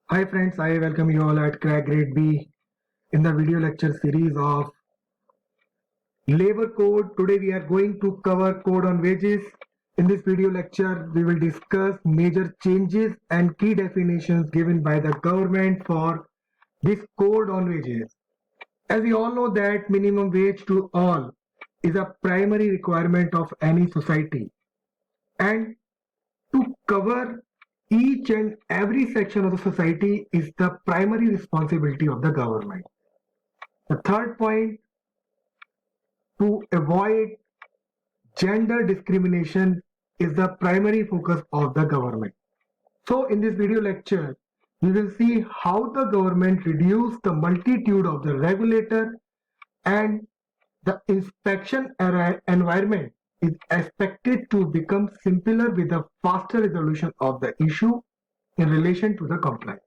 Hi friends, I welcome you all at Crack Grade B in the video lecture series of Labor Code. Today we are going to cover Code on Wages. In this video lecture, we will discuss major changes and key definitions given by the government for this Code on Wages. As we all know that minimum wage to all is a primary requirement of any society, and to cover each and every section of the society is the primary responsibility of the government. The third point, to avoid gender discrimination, is the primary focus of the government. So in this video lecture, we will see how the government reduced the multitude of the regulator, and the inspection environment is expected to become simpler with a faster resolution of the issue in relation to the compliance.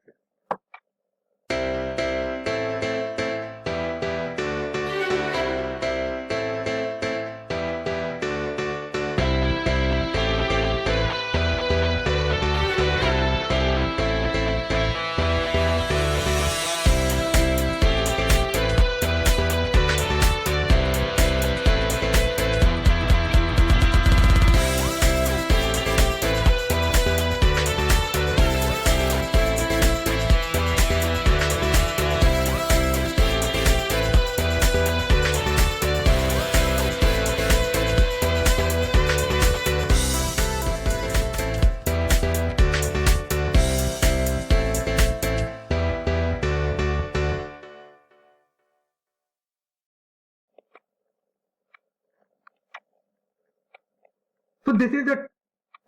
So this is the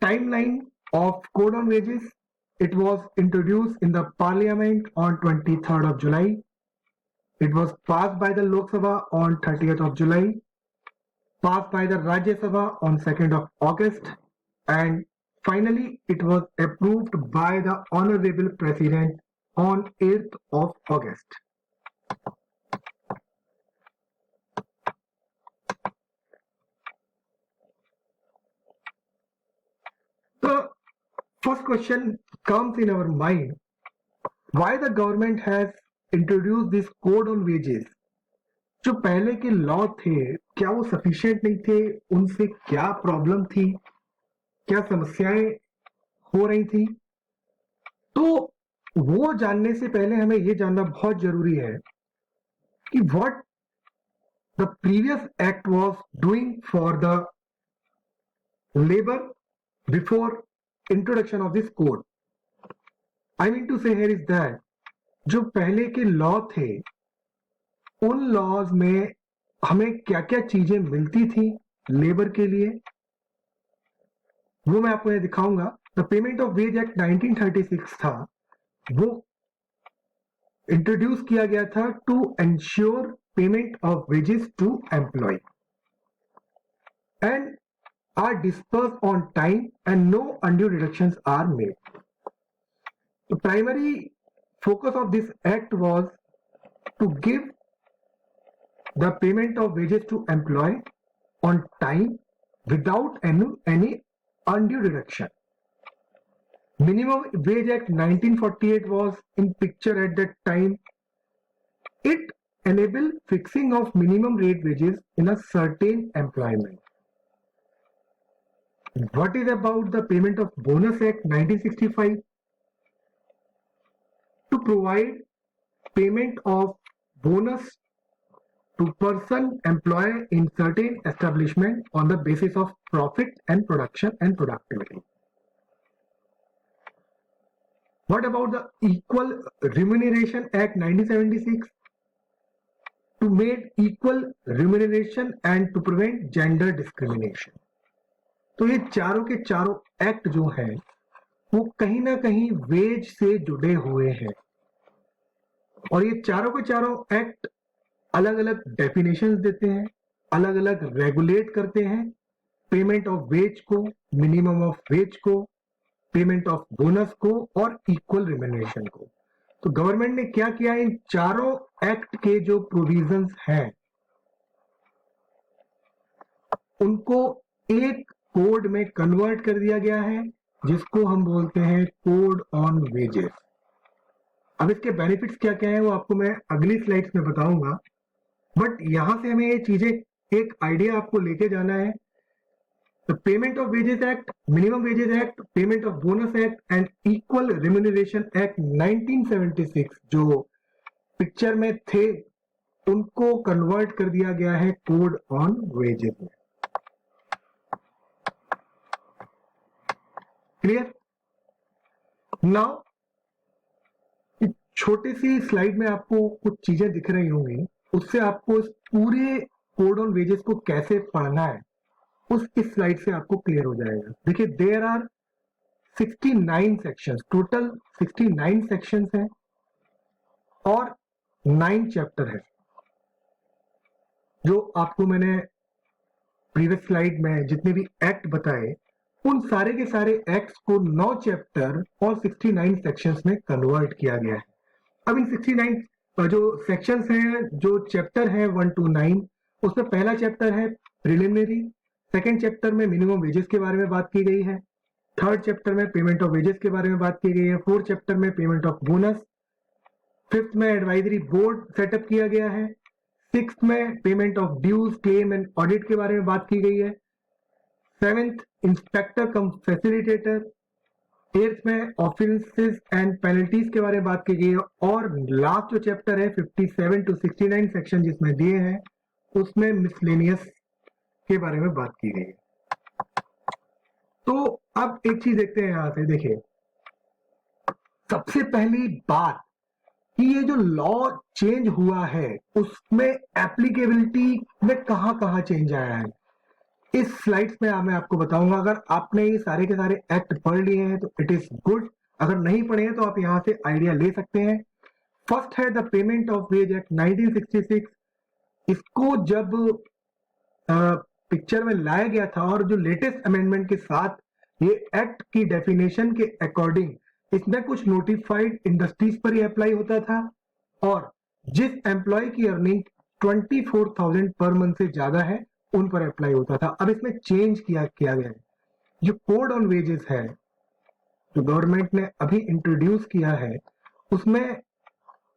timeline of Code on Wages. It was introduced in the Parliament on 23rd of July. It was passed by the Lok Sabha on 30th of July, passed by the Rajya Sabha on 2nd of August, and finally it was approved by the Honorable President on 8th of August. The first question comes in our mind, why the government has introduced this Code on Wages. जो पहले के law थे क्या वो sufficient नहीं थे, उनसे क्या प्रॉब्लम थी, क्या समस्याएं हो रही थी? तो वो जानने से पहले हमें ये जानना बहुत जरूरी है कि what the previous act was doing for the labour before introduction of this code. I mean to say here is that जो पहले के लॉ थे उन लॉज में हमें क्या क्या चीजें मिलती थी लेबर के लिए, वो मैं आपको ये दिखाऊंगा. The payment of wage act 1936 था, वो इंट्रोड्यूस किया गया था to ensure payment of wages to employ and are disperse on time and no undue deductions are made. The primary focus of this act was to give the payment of wages to employee on time without any undue deduction. Minimum Wage Act 1948 was in picture at that time. It enabled fixing of minimum rate wages in a certain employment. What is about the Payment of Bonus Act 1965? To provide payment of bonus to person employed in certain establishment on the basis of profit and production and productivity. What about the Equal Remuneration Act 1976? To make equal remuneration and to prevent gender discrimination. तो ये चारों के चारों act जो हैं वो कहीं ना कहीं वेज से जुड़े हुए हैं, और ये चारों के चारों एक्ट अलग अलग डेफिनेशंस देते हैं, अलग अलग रेगुलेट करते हैं पेमेंट ऑफ वेज को, मिनिमम ऑफ वेज को, पेमेंट ऑफ बोनस को और इक्वल रिम्यूनरेशन को. तो गवर्नमेंट ने क्या किया, इन चारों एक्ट के जो प्रोविजंस हैं उनको एक कोड में कन्वर्ट कर दिया गया है जिसको हम बोलते हैं कोड ऑन वेजेस. अब इसके बेनिफिट्स क्या क्या है वो आपको मैं अगली स्लाइड्स में बताऊंगा, बट यहां से हमें ये चीजें, एक आइडिया आपको लेके जाना है। The Payment of Wages Act, Minimum Wages Act, Payment of Bonus Act and Equal Remuneration Act 1976 जो पिक्चर में थे उनको कन्वर्ट कर दिया गया है कोड ऑन वेजेस में। क्लियर? नाउ छोटी सी स्लाइड में आपको कुछ चीजें दिख रही होंगी, उससे आपको इस पूरे कोड ऑन वेजेस को कैसे पढ़ना है उस इस स्लाइड से आपको क्लियर हो जाएगा। देखिए, there are 69 sections, total 69 sections हैं और 9 चैप्टर है। जो आपको मैंने प्रीवियस स्लाइड में जितने भी एक्ट बताए उन सारे के सारे एक्ट्स को 9 चैप्टर और 69 सेक्शंस में कन्वर्ट किया गया है। अब इन 69 जो सेक्शंस हैं, जो चैप्टर है 1 to 9, उसमें पहला चैप्टर है प्रिलिमिनरी, सेकेंड चैप्टर में मिनिमम वेजेस के बारे में बात की गई है, थर्ड चैप्टर में पेमेंट ऑफ वेजेस के बारे में बात की गई है, फोर्थ चैप्टर में पेमेंट ऑफ बोनस, फिफ्थ में एडवाइजरी बोर्ड सेटअप किया गया है, सिक्स्थ में payment of dues, claim and audit के बारे में बात की गई है, seventh inspector cum facilitator, eighth में ऑफेंसेस एंड पेनल्टीज के बारे में बात की गई है, और लास्ट जो चैप्टर है 57 to 69 सेक्शन जिसमें दिए हैं उसमें मिसलेनियस के बारे में बात की गई है। तो अब एक चीज देखते हैं यहां से। देखिए, सबसे पहली बात कि ये जो लॉ चेंज हुआ है उसमें एप्लीकेबिलिटी में कहां कहां चेंज आया है इस स्लाइड्स में मैं आपको बताऊंगा। अगर आपने ये सारे के सारे एक्ट पढ़ लिए हैं तो इट इज गुड, अगर नहीं पढ़े हैं तो आप यहां से आइडिया ले सकते हैं। फर्स्ट है the payment of wage act 1966। इसको जब पिक्चर में लाया गया था और जो लेटेस्ट अमेंडमेंट के साथ ये एक्ट की डेफिनेशन के अकॉर्डिंग इसमें कुछ नोटिफाइड इंडस्ट्रीज पर ही अप्लाई होता था और जिस एम्प्लॉय की अर्निंग 24,000 पर मंथ से ज्यादा है उन पर अप्लाई होता था। अब इसमें चेंज किया गया है। जो कोड ऑन वेजेस है जो गवर्नमेंट ने अभी इंट्रोड्यूस किया है उसमें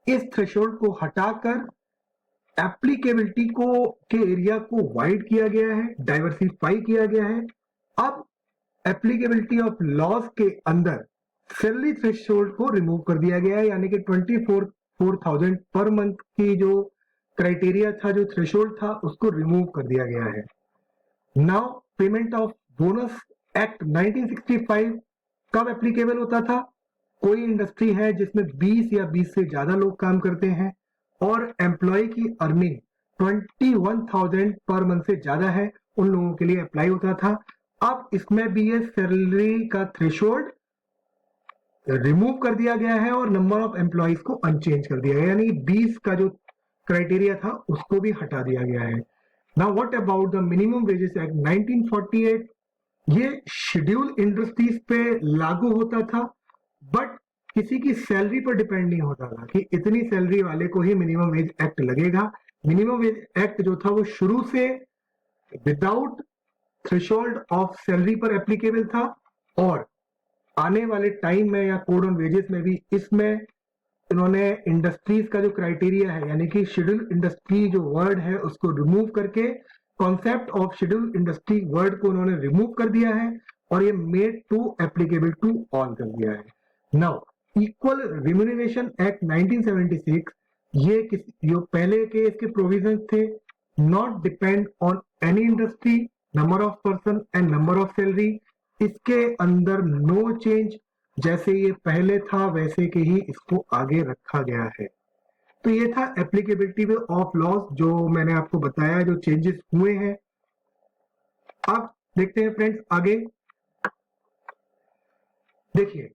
इस थ्रेशोल्ड को हटाकर एप्लीकेबिलिटी को के एरिया को वाइड किया गया है, डाइवर्सिफाई किया गया है। अब एप्लीकेबिलिटी ऑफ लॉज के अंदर सैलरी थ्रेशोल्ड को रिमूव कर दिया गया है, यानी कि 24,000 पर मंथ की जो क्राइटेरिया था, जो थ्रेशोल्ड था, उसको रिमूव कर दिया गया है। Now payment of bonus act 1965 कब एप्लीकेबल होता था? कोई इंडस्ट्री है जिसमें 20 या 20 से ज्यादा लोग काम करते हैं और एम्प्लॉय की अर्निंग 21,000 पर मंथ से ज्यादा है, उन लोगों के लिए अप्लाई होता था। अब इसमें भी ये सैलरी का थ्रेशोल्ड रिमूव कर दिया गया है और नंबर ऑफ एम्प्लॉयज को अनचेंज कर दिया गया, यानी 20 का जो क्राइटेरिया था उसको भी हटा दिया गया है। Now what about the minimum wages act 1948? ये शेड्यूल इंडस्ट्रीज पे लागू होता था बट किसी की सैलरी पर डिपेंड नहीं होता था कि इतनी सैलरी वाले को ही मिनिमम वेज एक्ट लगेगा। मिनिमम वेज एक्ट जो था वो शुरू से विदाउट थ्रेशोल्ड ऑफ सैलरी पर एप्लीकेबल था और आने वाले टाइम में या कोड ऑन वेजेस में भी इसमें इन्होंने इंडस्ट्रीज का जो क्राइटेरिया है, यानी कि शेड्यूल इंडस्ट्री जो वर्ड है उसको रिमूव करके concept of schedule industry word को उन्होंने रिमूव कर दिया है और ये made to applicable to all कर दिया है। नाउ इक्वल रिम्यूनरेशन एक्ट 1976, ये जो पहले के इसके प्रोविजंस थे, not depend on any industry, number of person and number of salary, इसके अंदर नो चेंज, जैसे ये पहले था वैसे के ही इसको आगे रखा गया है। तो ये था एप्लीकेबिलिटी ऑफ लॉज जो मैंने आपको बताया जो चेंजेस हुए हैं। अब देखते हैं फ्रेंड्स आगे। देखिए,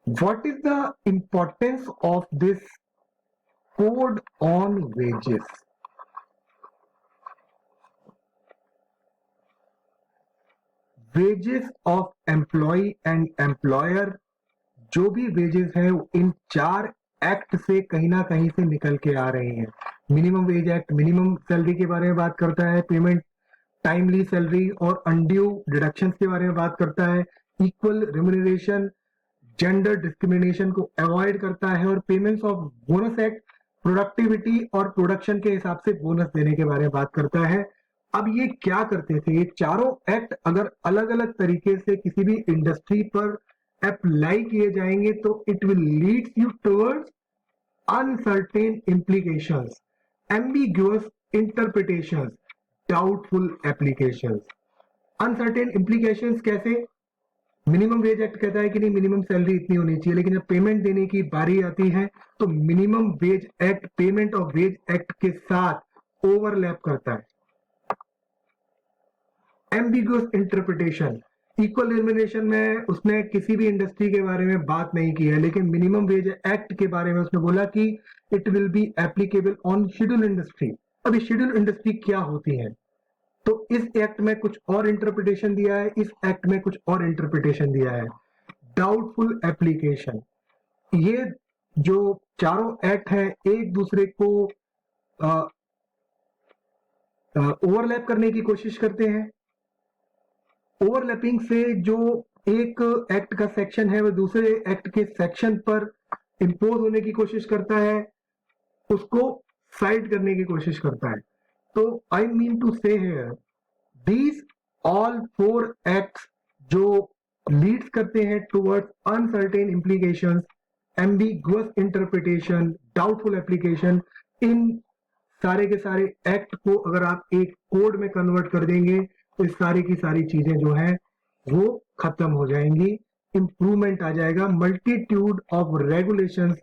what is the importance of this code on wages? Wages of employ and employer, जो भी वेजेस हैं इन 4 एक्ट से कहीं ना कहीं से निकल के आ रहे हैं। Minimum wage act minimum salary के बारे में बात करता है, पेमेंट टाइमली सैलरी और अनड्यू डिडक्शंस के बारे में बात करता है, इक्वल रिम्यूनरेशन, जेंडर डिस्क्रिमिनेशन को अवॉइड करता है और payments of bonus act productivity और प्रोडक्शन के हिसाब से बोनस देने के बारे में बात करता है। अब ये क्या करते थे, ये चारों एक्ट अगर अलग अलग तरीके से किसी भी इंडस्ट्री पर अप्लाई किए जाएंगे तो it will lead you towards uncertain implications, ambiguous interpretations, doubtful applications। Uncertain implications कैसे? मिनिमम वेज एक्ट कहता है कि नहीं मिनिमम सैलरी इतनी होनी चाहिए, लेकिन जब पेमेंट देने की बारी आती है तो minimum wage act payment of wage act के साथ ओवरलैप करता है। एम्बिगुअस इंटरप्रिटेशन, इक्वल एलिमिनेशन में उसने किसी भी इंडस्ट्री के बारे में बात नहीं की है, लेकिन मिनिमम वेज एक्ट के बारे में उसने बोला कि it will be applicable on schedule industry. अभी शेड्यूल इंडस्ट्री क्या होती है, तो इस एक्ट में कुछ और इंटरप्रिटेशन दिया है, इस एक्ट में कुछ और इंटरप्रिटेशन दिया है। डाउटफुल एप्लीकेशन, ये जो चारों एक्ट हैं एक दूसरे को ओवरलैप करने की कोशिश करते हैं। ओवरलैपिंग से जो एक एक्ट का सेक्शन है वो दूसरे एक्ट के सेक्शन पर इंपोज होने की कोशिश करता है, उसको साइड करने की कोशिश करता है। तो I mean to say here these all 4 acts जो लीड्स करते हैं towards uncertain implications, ambiguous interpretation, doubtful application, इन सारे के सारे एक्ट को अगर आप एक कोड में कन्वर्ट कर देंगे तो इस सारी की सारी चीजें जो है वो खत्म हो जाएंगी, इंप्रूवमेंट आ जाएगा, मल्टीट्यूड ऑफ रेगुलेशंस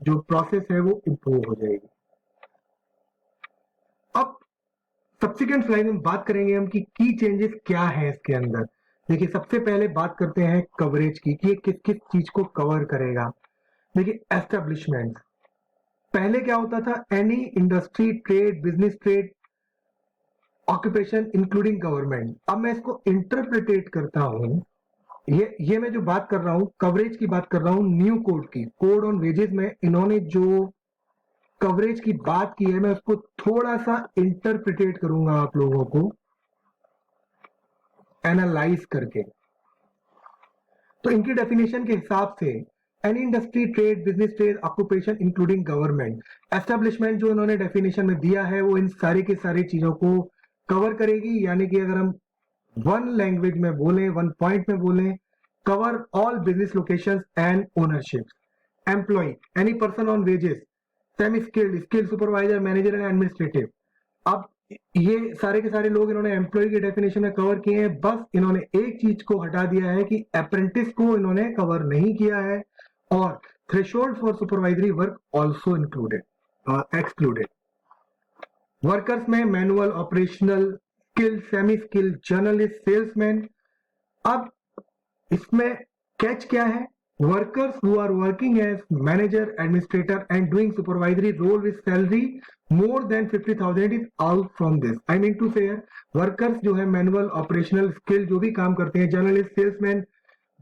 जो प्रोसेस है वो इंप्रूव हो जाएगी। अब सब्सिक्वेंट स्लाइड में बात करेंगे हम कि की चेंजेस क्या है इसके अंदर। देखिए सबसे पहले बात करते हैं कवरेज की कि ये किस किस चीज को कवर करेगा। देखिए एस्टेब्लिशमेंट, पहले क्या होता था, any industry, trade, business, trade, occupation including government. अब मैं इसको इंटरप्रिटेट करता हूं, ये मैं जो बात कर रहा हूं कवरेज की बात कर रहा हूं न्यू कोड की, कोड ऑन वेजेस में इन्होंने जो कवरेज की बात की है मैं उसको थोड़ा सा इंटरप्रिटेट करूंगा आप लोगों को एनालाइज करके। तो इनकी डेफिनेशन के हिसाब से any industry, trade, business, trade, occupation including government, establishment जो इन्होंने डेफिनेशन में दिया है वो इन सारी की सारी चीजों को कवर करेगी। यानी कि अगर हम वन लैंग्वेज में बोले, वन पॉइंट में बोले, cover all business locations and ownership. Employ, any person on wages, semi skilled, skilled, supervisor, manager and administrative. अब ये सारे के सारे लोग इन्होंने एम्प्लॉय की डेफिनेशन में कवर किए हैं, बस इन्होंने एक चीज को हटा दिया है कि अप्रेंटिस को इन्होंने कवर नहीं किया है, और threshold for supervisory work also included excluded. Workers में manual, operational, skilled, semi skilled, journalist, salesman. अब इसमें कैच क्या है, workers who are working as manager, administrator and doing supervisory role with salary more than 50,000 is out from this। I mean to say workers जो है manual, operational, skill जो भी काम करते हैं, जर्नलिस्ट, सेल्समैन,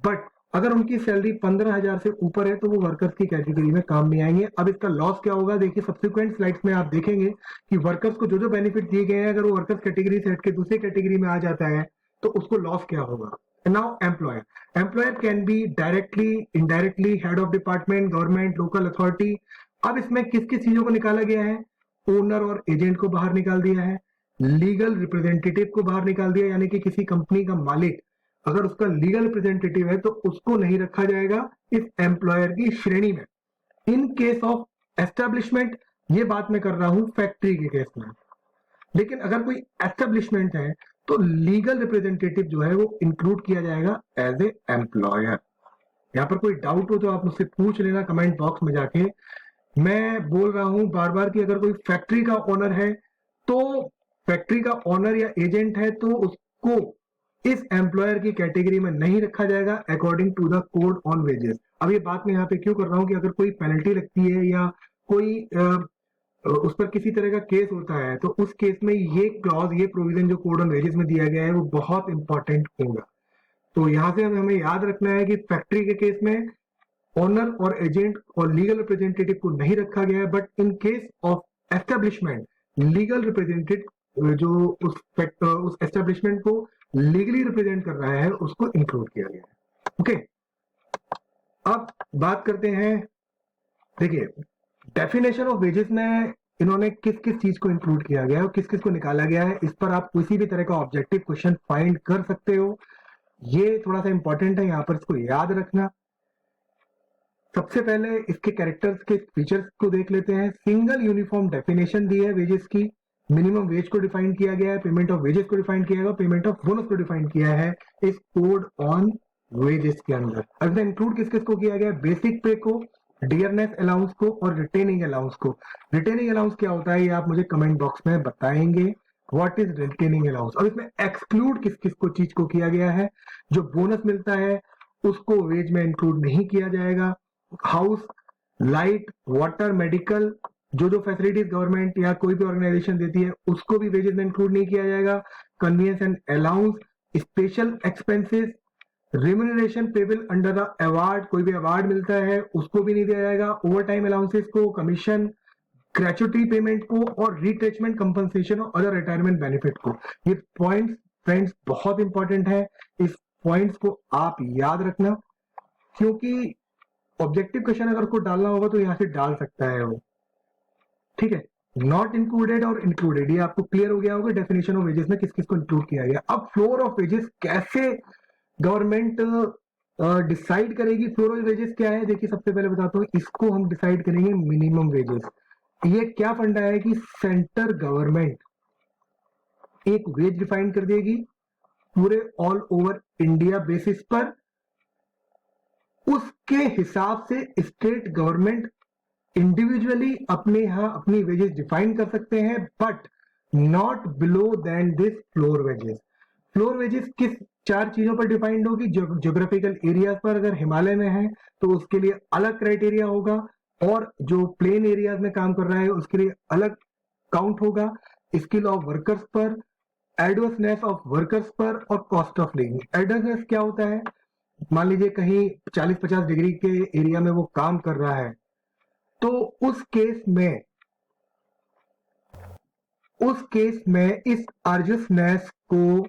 बट अगर उनकी सैलरी 15,000 से ऊपर है तो वो वर्कर्स की कैटेगरी में काम नहीं आएंगे। अब इसका लॉस क्या होगा, देखिए सब्सिक्वेंट स्लाइड्स में आप देखेंगे कि वर्कर्स को जो जो बेनिफिट दिए गए हैं अगर वो वर्कर्स कैटेगरी से हट के दूसरी कैटेगरी में आ जाता है तो उसको लॉस क्या होगा। Now employer can be directly, indirectly, head of department, government, local authority। अब इसमें किस किस चीजों को निकाला गया है, ओनर और एजेंट को बाहर निकाल दिया है, लीगल रिप्रेजेंटेटिव को बाहर निकाल दिया, यानी कि किसी कंपनी का मालिक अगर उसका लीगल रिप्रेजेंटेटिव है तो उसको नहीं रखा जाएगा इस एम्प्लॉयर की श्रेणी में। इन केस ऑफ एस्टेब्लिशमेंट, ये बात मैं कर रहा हूं फैक्ट्री के केस में, लेकिन अगर कोई एस्टेब्लिशमेंट है तो लीगल रिप्रेजेंटेटिव जो है वो इंक्लूड किया जाएगा एज ए एम्प्लॉयर। यहां पर कोई डाउट हो तो आप मुझसे पूछ लेना कमेंट बॉक्स में जाके। मैं बोल रहा हूं बार बार कि अगर कोई फैक्ट्री का ओनर है तो फैक्ट्री का ओनर या एजेंट है तो उसको इस एम्प्लॉयर की कैटेगरी में नहीं रखा जाएगा according to the code on wages. अब ये बात मैं यहाँ पे क्यों कर रहा हूं कि अगर कोई पेनल्टी लगती है या कोई उस पर किसी तरह का केस होता है तो उस केस में ये क्लॉज, ये प्रोविजन जो कोड ऑन वेजेस में दिया गया है वो बहुत इंपॉर्टेंट होगा। तो यहां से हमें याद रखना है कि फैक्ट्री के केस में ओनर और एजेंट और लीगल रिप्रेजेंटेटिव को नहीं रखा गया है, but in case of establishment legal representative जो उस एस्टेब्लिशमेंट को लीगली रिप्रेजेंट कर रहा है उसको इंक्लूड किया गया है। ओके, अब बात करते हैं, देखिए डेफिनेशन ऑफ वेजेस में इन्होंने किस किस चीज को इंक्लूड किया गया है और किस किस को निकाला गया है, इस पर आप किसी भी तरह का ऑब्जेक्टिव क्वेश्चन फाइंड कर सकते हो। ये थोड़ा सा इंपॉर्टेंट है, यहाँ पर इसको याद रखना। सबसे पहले इसके कैरेक्टर्स के फीचर्स को देख लेते हैं। सिंगल यूनिफॉर्म डेफिनेशन दी है वेजेस की, मिनिमम वेज को डिफाइन किया गया है, पेमेंट ऑफ वेजेस को डिफाइन किया गया, पेमेंट ऑफ बोनस को डिफाइन किया है इस कोड ऑन वेजेस के अंदर। अब इंक्लूड किस किस को किया गया है, बेसिक पे को, डियरनेस अलाउंस को और रिटेनिंग अलाउंस को। रिटेनिंग अलाउंस क्या होता है ये आप मुझे कमेंट बॉक्स में बताएंगे, व्हाट इज रिटेनिंग अलाउंस। अब इसमें एक्सक्लूड किस किस को चीज को किया गया है, जो बोनस मिलता है उसको वेज में इंक्लूड नहीं किया जाएगा। हाउस, लाइट, वाटर, मेडिकल, जो फैसिलिटीज गवर्नमेंट या कोई भी ऑर्गेनाइजेशन देती है उसको भी वेजेस में इंक्लूड नहीं किया जाएगा। Convenience and allowance, special expenses, remuneration payable under the award, कोई भी अवार्ड मिलता है उसको भी नहीं दिया जाएगा। ओवर टाइम अलाउंसेस को, कमीशन, ग्रेचुटी पेमेंट को और रिट्रेचमेंट कंपनसेशन और अदर रिटायरमेंट बेनिफिट को। ये पॉइंट्स फ्रेंड्स बहुत इंपॉर्टेंट है, इस पॉइंट्स को आप याद रखना, क्योंकि ऑब्जेक्टिव क्वेश्चन अगर उसको डालना होगा तो यहां से डाल सकता है वो, ठीक है। नॉट इंक्लूडेड और इंक्लूडेड, ये आपको क्लियर हो गया होगा डेफिनेशन ऑफ वेजेस में किस किस को इंक्लूड किया गया। अब फ्लोर ऑफ वेजेस कैसे गवर्नमेंट डिसाइड करेगी, फ्लोर ऑफ वेजेस क्या है, देखिए सबसे पहले बताता हूँ, इसको हम डिसाइड करेंगे मिनिमम वेजेस। ये क्या फंडा है कि सेंटर गवर्नमेंट एक वेज डिफाइन कर देगी पूरे ऑल ओवर इंडिया बेसिस पर, उसके हिसाब से स्टेट गवर्नमेंट इंडिविजुअली अपने यहां अपनी वेजेस डिफाइन कर सकते हैं, but not below then this floor wages. Floor wages किस चार चीजों पर डिफाइंड होगी, ज्योग्राफिकल एरियाज पर, अगर हिमालय में है तो उसके लिए अलग क्राइटेरिया होगा, और जो प्लेन एरियाज में काम कर रहा है उसके लिए अलग काउंट होगा। स्किल ऑफ वर्कर्स पर, एडवर्सनेस ऑफ वर्कर्स पर और कॉस्ट ऑफ लिविंग। एडवर्सनेस क्या होता है, मान लीजिए कहीं 40-50 डिग्री के एरिया में वो काम कर रहा है, तो उस केस में इस अर्जसनेस को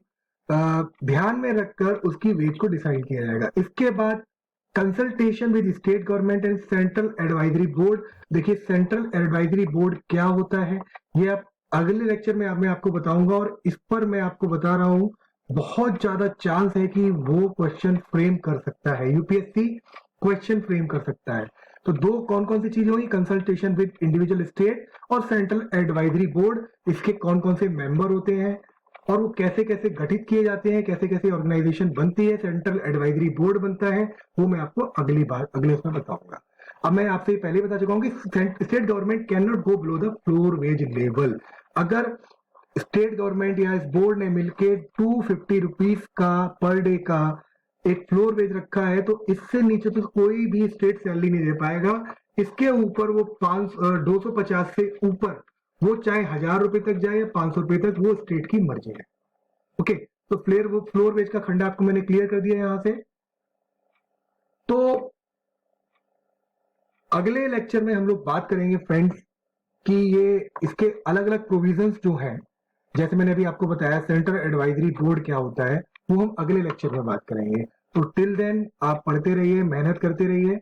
ध्यान में रखकर उसकी वेज को डिसाइड किया जाएगा। इसके बाद consultation with state government and central advisory board. देखिए सेंट्रल एडवाइजरी बोर्ड क्या होता है ये आप अगले लेक्चर में मैं आपको बताऊंगा, और इस पर मैं आपको बता रहा हूं बहुत ज्यादा चांस है कि वो क्वेश्चन फ्रेम कर सकता है, यूपीएससी क्वेश्चन फ्रेम कर सकता है। तो दो कौन कौन सी चीजें होगी, कंसल्टेशन विद इंडिविजुअल स्टेट और सेंट्रल एडवाइजरी बोर्ड। इसके कौन कौन से मेंबर होते हैं और वो कैसे कैसे गठित किए जाते हैं, कैसे कैसे ऑर्गेनाइजेशन बनती है, सेंट्रल एडवाइजरी बोर्ड बनता है, वो मैं आपको अगले उसमें बताऊंगा। अब मैं आपसे पहले बता चुका हूं कि state government can not go below the floor wage level. अगर स्टेट गवर्नमेंट या इस बोर्ड ने मिलके 250 रुपीज का पर डे का एक फ्लोर वेज रखा है, तो इससे नीचे तो कोई भी स्टेट सैलरी नहीं दे पाएगा। इसके ऊपर वो 250 से ऊपर, वो चाहे 1000 रुपए तक जाए या 500 रुपए तक, वो स्टेट की मर्जी है। ओके, तो फ्लोर वेज का खंडा आपको मैंने क्लियर कर दिया यहां से। तो अगले लेक्चर में हम लोग बात करेंगे फ्रेंड्स कि ये इसके अलग अलग प्रोविजंस जो हैं, जैसे मैंने अभी आपको बताया सेंट्रल एडवाइजरी बोर्ड क्या होता है, वो हम अगले लेक्चर में बात करेंगे। तो टिल देन आप पढ़ते रहिए, मेहनत करते रहिए।